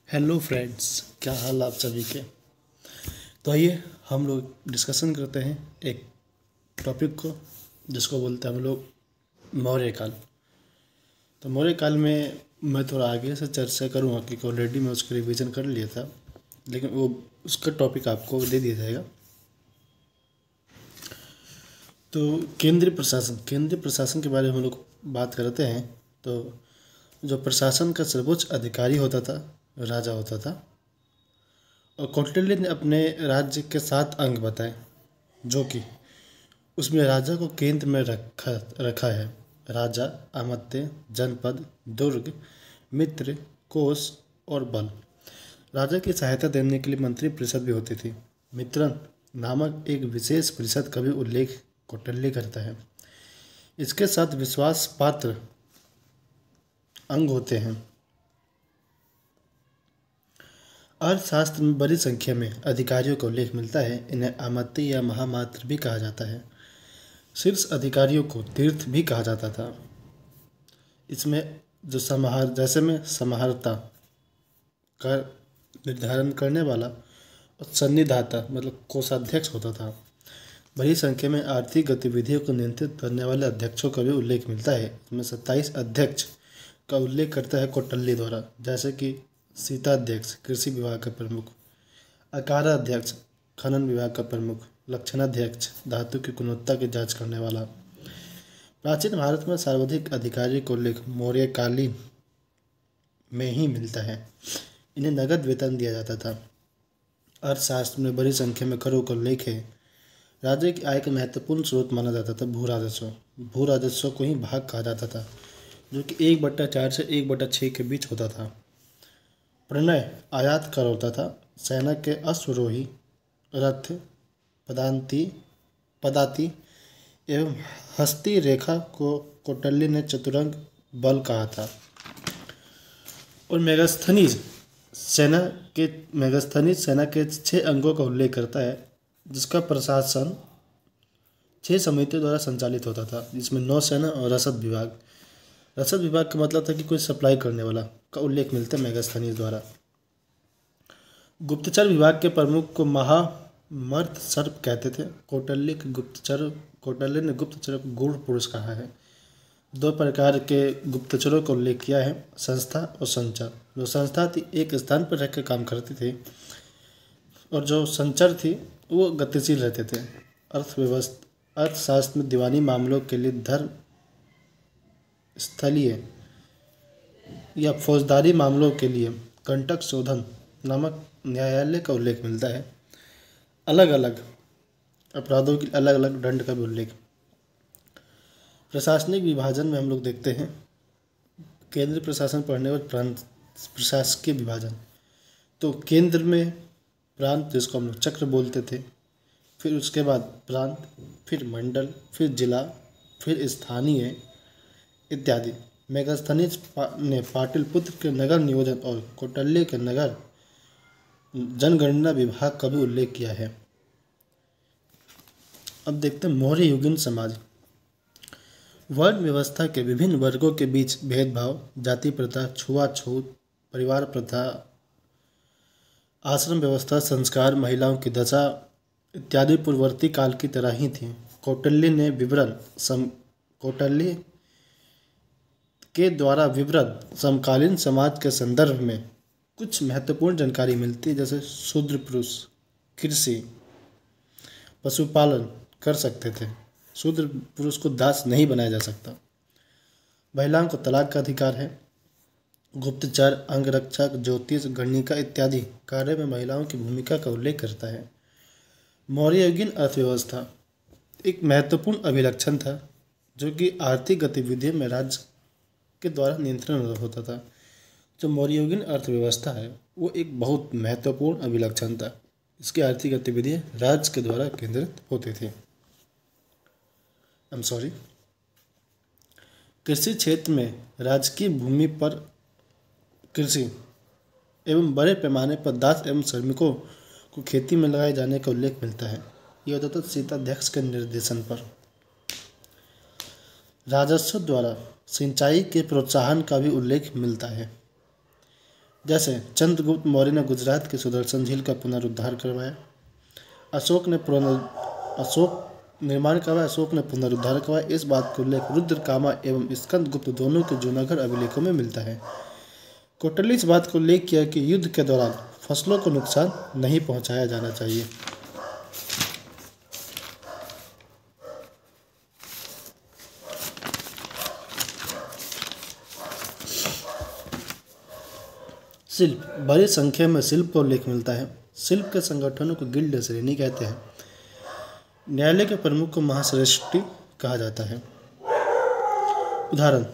Hello friends, क्या हाल आप सभी के। तो आइए हम लोग डिस्कशन करते हैं एक टॉपिक को जिसको बोलते हैं हम लोग मौर्य काल। तो मौर्य काल में मैं थोड़ा आगे से चर्चा करूँगा क्योंकि ऑलरेडी मैं उसका रिवीजन कर लिया था, लेकिन वो उसका टॉपिक आपको दे दिया जाएगा। तो केंद्रीय प्रशासन के बारे में हम लोग बात करते हैं। तो जो प्रशासन का सर्वोच्च अधिकारी होता था राजा होता था, और कौटिल्य ने अपने राज्य के 7 अंग बताए, जो कि उसमें राजा को केंद्र में रखा रखा है। राजा, अमात्य, जनपद, दुर्ग, मित्र, कोष और बल। राजा की सहायता देने के लिए मंत्री परिषद भी होती थी। मित्रन नामक एक विशेष परिषद का भी उल्लेख कौटिल्य करता है। इसके साथ विश्वास पात्र अंग होते हैं। अर्थशास्त्र में बड़ी संख्या में अधिकारियों का उल्लेख मिलता है। इन्हें अमात्य या महामात्र भी कहा जाता है। शीर्ष अधिकारियों को तीर्थ भी कहा जाता था। इसमें जो जैसे में समाहर्ता का निर्धारण करने वाला और सन्निधाता मतलब कोषाध्यक्ष होता था। बड़ी संख्या में आर्थिक गतिविधियों को नियंत्रित करने वाले अध्यक्षों का भी उल्लेख मिलता है। इसमें 27 अध्यक्ष का उल्लेख करता है कौटिल्य द्वारा, जैसे कि सीताध्यक्ष कृषि विभाग का प्रमुख, अकाराध्यक्ष खनन विभाग का प्रमुख, लक्षणाध्यक्ष धातु की गुणवत्ता की जांच करने वाला। प्राचीन भारत में सर्वाधिक अधिकारी का उल्लेख मौर्यकालीन में ही मिलता है। इन्हें नगद वेतन दिया जाता था। अर्थशास्त्र में बड़ी संख्या में करों का उल्लेख है। राज्य की आय का महत्वपूर्ण स्रोत माना जाता था भू राजस्व। भू राजस्व को ही भाग कहा जाता था, जो कि 1/4 से 1/6 के बीच होता था। प्रणय आयात कर होता था। सेना के अश्वरोही, रथ, पदाति एवं हस्ती रेखा को कौटिल्य ने चतुरंग बल कहा था। और मेगास्थनीज सेना के 6 अंगों का उल्लेख करता है, जिसका प्रशासन 6 समितियों द्वारा संचालित होता था, जिसमें नौसेना और रसद विभाग। रसद विभाग का मतलब था कि कोई सप्लाई करने वाला का उल्लेख मिलता है मेगास्थनीज द्वारा। गुप्तचर विभाग के प्रमुख को महामर्त सर्प कहते थे। कौटिल्य ने गुप्तचर को गूढ़ पुरुष कहा है। 2 प्रकार के गुप्तचरों का उल्लेख किया है, संस्था और संचार। जो संस्था थी एक स्थान पर रहकर काम करती थी, और जो संचार थी वो गतिशील रहते थे। अर्थशास्त्र में दीवानी मामलों के लिए धर्म स्थलीय या फौजदारी मामलों के लिए कंटक शोधन नामक न्यायालय का उल्लेख मिलता है। अलग अलग अपराधों के अलग अलग दंड का भी उल्लेख। प्रशासनिक विभाजन में हम लोग देखते हैं केंद्रीय प्रशासन पढ़ने और प्रांत प्रशासकीय विभाजन। तो केंद्र में प्रांत, जिसको हम लोग चक्र बोलते थे, फिर उसके बाद प्रांत, फिर मंडल, फिर जिला, फिर स्थानीय इत्यादि। मेगास्थनीज ने पाटलिपुत्र के नगर नियोजन और कौटिल्य के नगर जनगणना विभाग का भी उल्लेख किया है। अब देखते हैं मौर्य युगीन समाज। वर्ण व्यवस्था के विभिन्न वर्गों के बीच भेदभाव, जाति प्रथा, छुआछूत, परिवार प्रथा, आश्रम व्यवस्था, संस्कार, महिलाओं की दशा इत्यादि पूर्ववर्ती काल की तरह ही थी। कौटिल्य के द्वारा विवरण समकालीन समाज के संदर्भ में कुछ महत्वपूर्ण जानकारी मिलती है, जैसे शूद्र पुरुष कृषि पशुपालन कर सकते थे। शूद्र पुरुष को दास नहीं बनाया जा सकता। महिलाओं को तलाक का अधिकार है। गुप्तचर, अंगरक्षक, ज्योतिष, गणिका इत्यादि कार्य में महिलाओं की भूमिका का उल्लेख करता है। मौर्ययुगीन अर्थव्यवस्था एक महत्वपूर्ण अभिलक्षण था, जो कि आर्थिक गतिविधियों में राज्य के द्वारा नियंत्रण होता था। जो मौर्ययुगीन अर्थव्यवस्था है वो एक बहुत महत्वपूर्ण अभिलक्षण था। इसकी आर्थिक गतिविधियाँ राज्य के द्वारा केंद्रित होती थी। कृषि क्षेत्र में राजकीय भूमि पर कृषि एवं बड़े पैमाने पर दास एवं श्रमिकों को खेती में लगाए जाने का उल्लेख मिलता है। यह होता था सीताध्यक्ष के निर्देशन पर। राजस्व द्वारा सिंचाई के प्रोत्साहन का भी उल्लेख मिलता है। जैसे चंद्रगुप्त मौर्य ने गुजरात के सुदर्शन झील का पुनरुद्धार करवाया, अशोक निर्माण करवाया, अशोक ने पुनरुद्धार करवाया। इस बात का उल्लेख रुद्रकामा एवं स्कंदगुप्त दोनों के जूनागढ़ अभिलेखों में मिलता है। कौटिल्य इस बात को उल्लेख किया कि युद्ध के दौरान फसलों को नुकसान नहीं पहुंचाया जाना चाहिए। शिल्प, बड़ी संख्या में शिल्प का उल्लेख मिलता है। शिल्प के संगठनों को गिल्ड श्रेणी कहते हैं। न्यायालय के प्रमुख को महाश्रेष्ठी कहा जाता है। उदाहरण,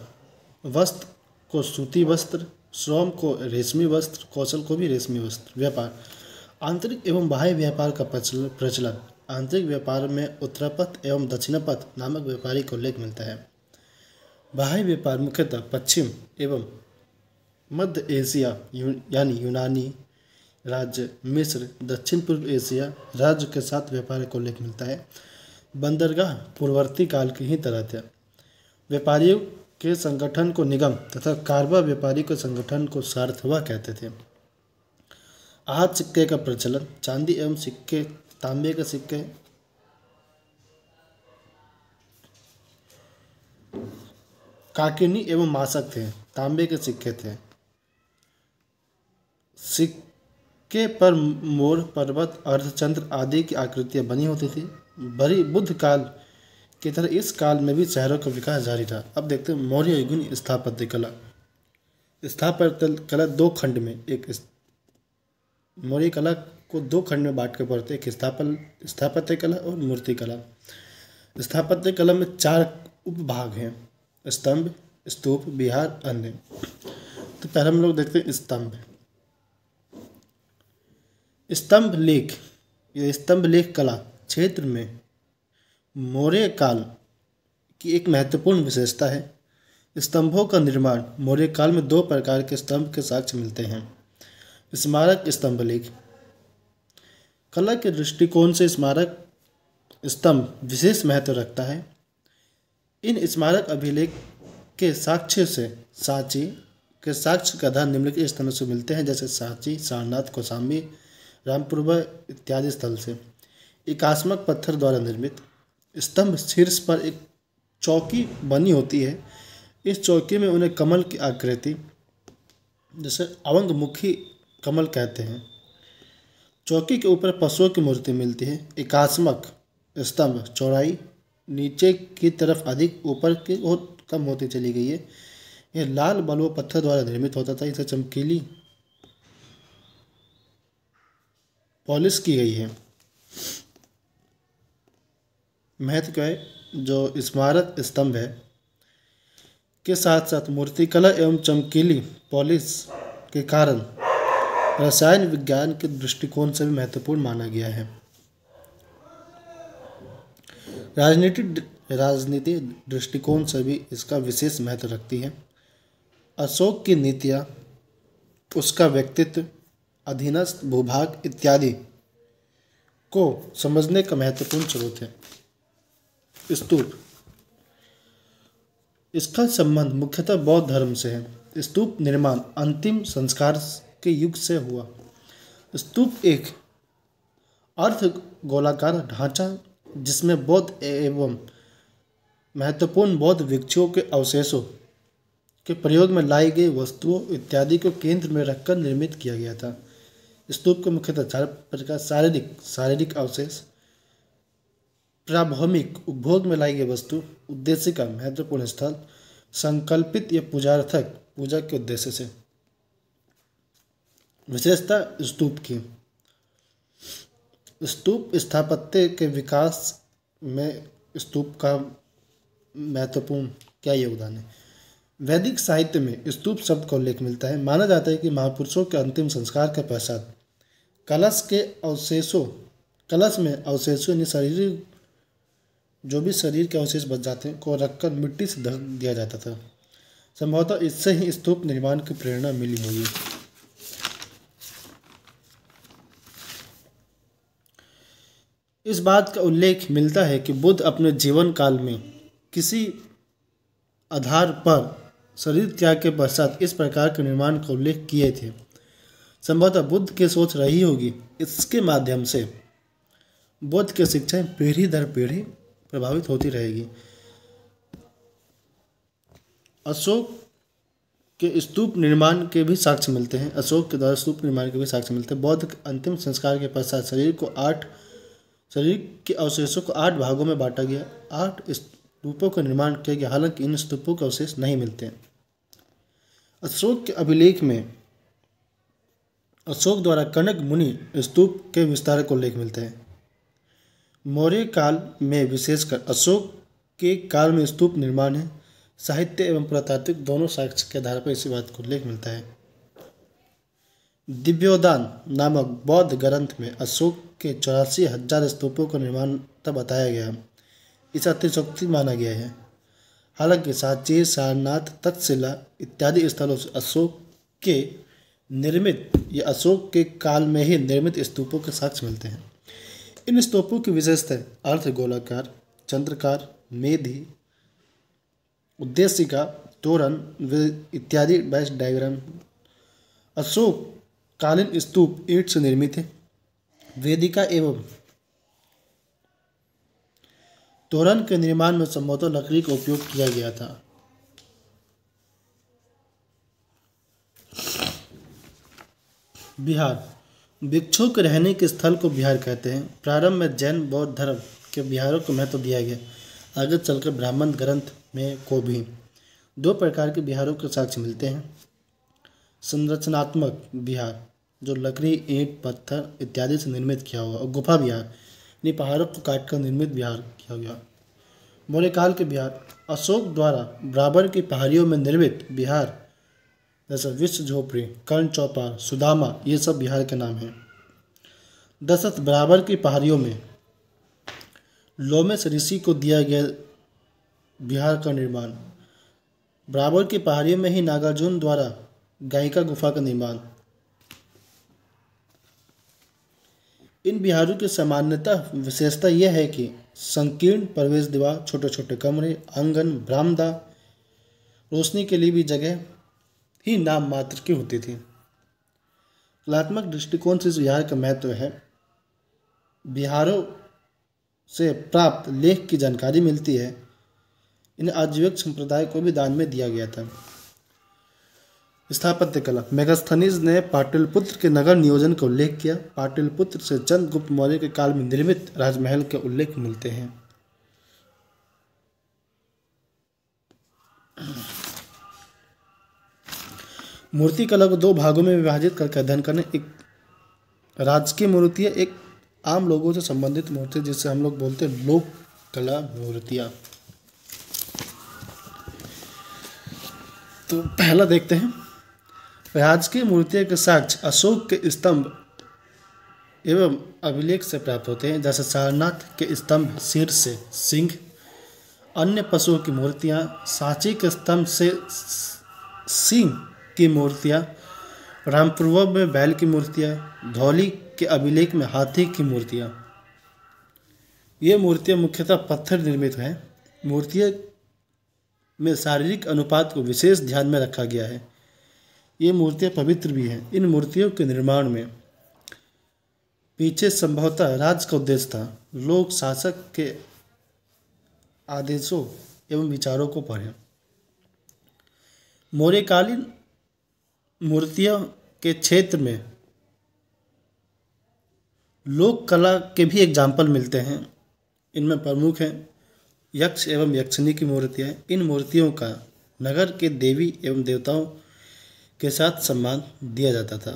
वस्त्र को सूती वस्त्र, श्रम को रेशमी वस्त्र, कौशल को भी रेशमी वस्त्र। व्यापार, आंतरिक एवं बाह्य व्यापार का प्रचलन। आंतरिक व्यापार में उत्तरपथ एवं दक्षिणपथ नामक व्यापारी का उल्लेख मिलता है। बाह्य व्यापार मुख्यतः पश्चिम एवं मध्य एशिया यानी यूनानी राज्य, मिस्र, दक्षिण पूर्व एशिया राज्य के साथ व्यापार का उल्लेख मिलता है। बंदरगाह पूर्ववर्ती काल की ही तरह थे। व्यापारियों के संगठन को निगम तथा कारवा व्यापारी के संगठन को सार्थवा कहते थे। आज सिक्के का प्रचलन, चांदी एवं सिक्के, तांबे के सिक्के, काकिनी एवं मासक थे, तांबे के सिक्के थे। सिक्के पर मोर, पर्वत, अर्धचंद्र आदि की आकृतियां बनी होती थी। बड़ी बुद्ध काल की तरह इस काल में भी शहरों का विकास जारी था। अब देखते हैं मौर्य युगीन स्थापत्य कला। स्थापत्य कला दो खंड में, मौर्य कला को दो खंड में बांट कर पढ़ते, एक स्थापत्य कला और मूर्ति कला। स्थापत्य कला में 4 उपभाग हैं: स्तंभ, स्तूप, विहार, अन्य। तो पहले हम लोग देखते हैं स्तंभ। स्तंभ लेख, यह स्तंभ लेख कला क्षेत्र में मौर्य काल की एक महत्वपूर्ण विशेषता है। स्तंभों का निर्माण मौर्य काल में 2 प्रकार के स्तंभ के साक्ष्य मिलते हैं। स्मारक स्तंभ लेख, कला के दृष्टिकोण से स्मारक स्तंभ विशेष महत्व रखता है। इन स्मारक अभिलेख के साक्ष्य से सांची के साक्ष्य का आधार निम्नलिखित स्थानों से मिलते हैं, जैसे सांची, सारनाथ, कौशाम्बी, रामपुरवा इत्यादि स्थल से। एकात्मक पत्थर द्वारा निर्मित स्तंभ शीर्ष पर एक चौकी बनी होती है। इस चौकी में उन्हें कमल की आकृति, जैसे अवंगमुखी कमल कहते हैं। चौकी के ऊपर पशुओं की मूर्ति मिलती है। एकात्मक स्तंभ चौड़ाई नीचे की तरफ अधिक, ऊपर की बहुत कम होती चली गई है। यह लाल बलुआ पत्थर द्वारा निर्मित होता था। इसे चमकीली पॉलिश की गई है। महत्व क्या है, जो स्मारक स्तंभ है के साथ साथ मूर्तिकला एवं चमकीली पॉलिश के कारण रसायन विज्ञान के दृष्टिकोण से भी महत्वपूर्ण माना गया है। राजनीति दृष्टिकोण से भी इसका विशेष महत्व रखती है। अशोक की नीतियाँ, उसका व्यक्तित्व, अधीनस्थ भूभाग इत्यादि को समझने का महत्वपूर्ण स्रोत है। स्तूप, इसका संबंध मुख्यतः बौद्ध धर्म से है। स्तूप निर्माण अंतिम संस्कार के युग से हुआ। स्तूप एक अर्ध गोलाकार ढांचा जिसमें बौद्ध एवं महत्वपूर्ण बौद्ध भिक्षुओं के अवशेषों के प्रयोग में लाई गई वस्तुओं इत्यादि को केंद्र में रखकर निर्मित किया गया था। स्तूप के मुख्यतः 4 प्रकार: शारीरिक अवशेष, प्राभौमिक उपभोग में लाई गई वस्तु, उद्देश्य का महत्वपूर्ण स्थल, संकल्पित या पूजार्थक पूजा के उद्देश्य से। विशेषता स्तूप की, स्तूप स्थापत्य के विकास में स्तूप का महत्वपूर्ण क्या योगदान है। वैदिक साहित्य में स्तूप शब्द का उल्लेख मिलता है। माना जाता है कि महापुरुषों के अंतिम संस्कार के पश्चात कलश में अवशेषों यानी शरीर, जो भी शरीर के अवशेष बच जाते हैं को रखकर मिट्टी से ढक दिया जाता था। संभवतः इससे ही स्तूप निर्माण की प्रेरणा मिली होगी। इस बात का उल्लेख मिलता है कि बुद्ध अपने जीवन काल में किसी आधार पर शरीर त्याग के पश्चात इस प्रकार के निर्माण का उल्लेख किए थे। संभवतः बुद्ध की सोच रही होगी। इसके माध्यम से बुद्ध की शिक्षाएं पीढ़ी दर पीढ़ी प्रभावित होती रहेगी। अशोक के स्तूप निर्माण के भी साक्ष्य मिलते हैं। अशोक के द्वारा स्तूप निर्माण के भी साक्ष्य मिलते हैं। बौद्ध के अंतिम संस्कार के पश्चात शरीर के अवशेषों को 8 भागों में बांटा गया। 8 स्तूपों का निर्माण किया गया, हालांकि इन स्तूपों के अवशेष नहीं मिलते हैं। अशोक के अभिलेख में अशोक द्वारा कनक मुनि स्तूप के विस्तार को उल्लेख मिलते हैं। मौर्य काल में विशेषकर अशोक के काल में स्तूप निर्माण है। साहित्य एवं पुरातात्विक दोनों साक्ष्य के आधार पर इसी बात को उल्लेख मिलता है। दिव्योदान नामक बौद्ध ग्रंथ में अशोक के 84,000 स्तूपों का निर्माण तब बताया गया। इसे अतिशयोक्ति माना गया है। हालांकि सांची, सारनाथ, तक्षशिला इत्यादि स्थलों से अशोक के निर्मित या अशोक के काल में ही निर्मित स्तूपों के साक्ष्य मिलते हैं। इन स्तूपों की विशेषताएं अर्धगोलाकार, चंद्रकार, मेधी, उद्देशिका, तोरण इत्यादि बेस्ट डायग्राम। अशोक कालीन स्तूप ईंट से निर्मित है। वेदिका एवं तोरण के निर्माण में संभवतः लकड़ी का उपयोग किया गया था। बिहार भिक्षुओं के रहने के स्थल को बिहार कहते हैं। प्रारंभ में जैन बौद्ध धर्म के बिहारों को महत्व दिया गया। आगे चलकर ब्राह्मण ग्रंथ में को भी 2 प्रकार के बिहारों के साक्ष्य मिलते हैं। संरचनात्मक बिहार, जो लकड़ी, ईंट, पत्थर इत्यादि से निर्मित किया हुआ, और गुफा बिहार, यानी पहाड़ों को काटकर निर्मित बिहार किया गया। मौर्य काल के बिहार अशोक द्वारा बराबर की पहाड़ियों में निर्मित बिहार जैसे विश्व झोपड़ी, कर्ण चौपाल, सुदामा, ये सब बिहार के नाम हैं। दशरथ बराबर की पहाड़ियों में लोमेश ऋषि को दिया गया बिहार का निर्माण। बराबर की पहाड़ियों में ही नागार्जुन द्वारा गायिका गुफा का निर्माण। इन बिहारों की सामान्यता विशेषता यह है कि संकीर्ण प्रवेश द्वार, छोटे छोटे कमरे, आंगन, बरामदा, रोशनी के लिए भी जगह ही नाम मात्र की होती थी। कलात्मक दृष्टिकोण से इस बिहार का महत्व है। बिहारों से प्राप्त लेख की जानकारी मिलती है। इन्हें आजीविक संप्रदाय को भी दान में दिया गया था। स्थापत्य कला, मेगास्थनीज ने पाटलिपुत्र के नगर नियोजन का उल्लेख किया। पाटलिपुत्र से चंद्रगुप्त मौर्य के काल में निर्मित राजमहल के उल्लेख मिलते हैं। मूर्ति कला को 2 भागों में विभाजित करके अध्ययन करने। एक राजकीय मूर्तियाँ, एक आम लोगों से संबंधित मूर्ति जिसे हम लोग बोलते हैं लोक कला मूर्तियाँ। तो पहला देखते हैं, राजकीय मूर्तियों के साक्ष्य अशोक के स्तंभ एवं अभिलेख से प्राप्त होते हैं। जैसे सारनाथ के स्तंभ सिर से सिंह, अन्य पशुओं की मूर्तियाँ, सांची के स्तंभ से सिंह की मूर्तियाँ, रामपुरवा में बैल की मूर्तियाँ, धौली के अभिलेख में हाथी की मूर्तियाँ। ये मूर्तियाँ मुख्यतः पत्थर निर्मित हैं। मूर्तियों में शारीरिक अनुपात को विशेष ध्यान में रखा गया है। ये मूर्तियाँ पवित्र भी हैं। इन मूर्तियों के निर्माण में पीछे संभवतः राज्य का उद्देश्य था। लोग शासक के आदेशों एवं विचारों को पढ़ें। मौर्यकालीन मूर्तियों के क्षेत्र में लोक कला के भी एग्जाम्पल मिलते हैं। इनमें प्रमुख हैं यक्ष एवं यक्षिणी की मूर्तियाँ। इन मूर्तियों का नगर के देवी एवं देवताओं के साथ सम्मान दिया जाता था,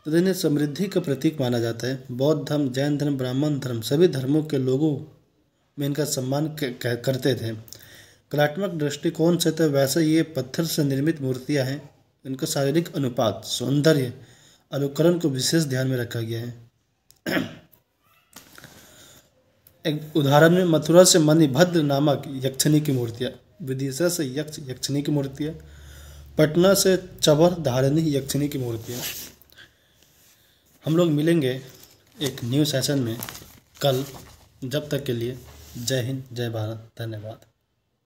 तो इन्हें समृद्धि का प्रतीक माना जाता है। बौद्ध धर्म, जैन धर्म, ब्राह्मण धर्म, सभी धर्मों के लोगों में इनका सम्मान करते थे। कलात्मक दृष्टिकोण से तो वैसे ये पत्थर से निर्मित मूर्तियाँ हैं। इनका शारीरिक अनुपात, सौंदर्य, अनुकरण को विशेष ध्यान में रखा गया है। एक उदाहरण में मथुरा से मणिभद्र नामक यक्षिणी की मूर्तियाँ, विदिशा से यक्षिणी की मूर्तियाँ, पटना से चबर धारिणी यक्षिणी की मूर्तियाँ। हम लोग मिलेंगे एक न्यू सेशन में कल। जब तक के लिए जय हिंद, जय भारत, धन्यवाद।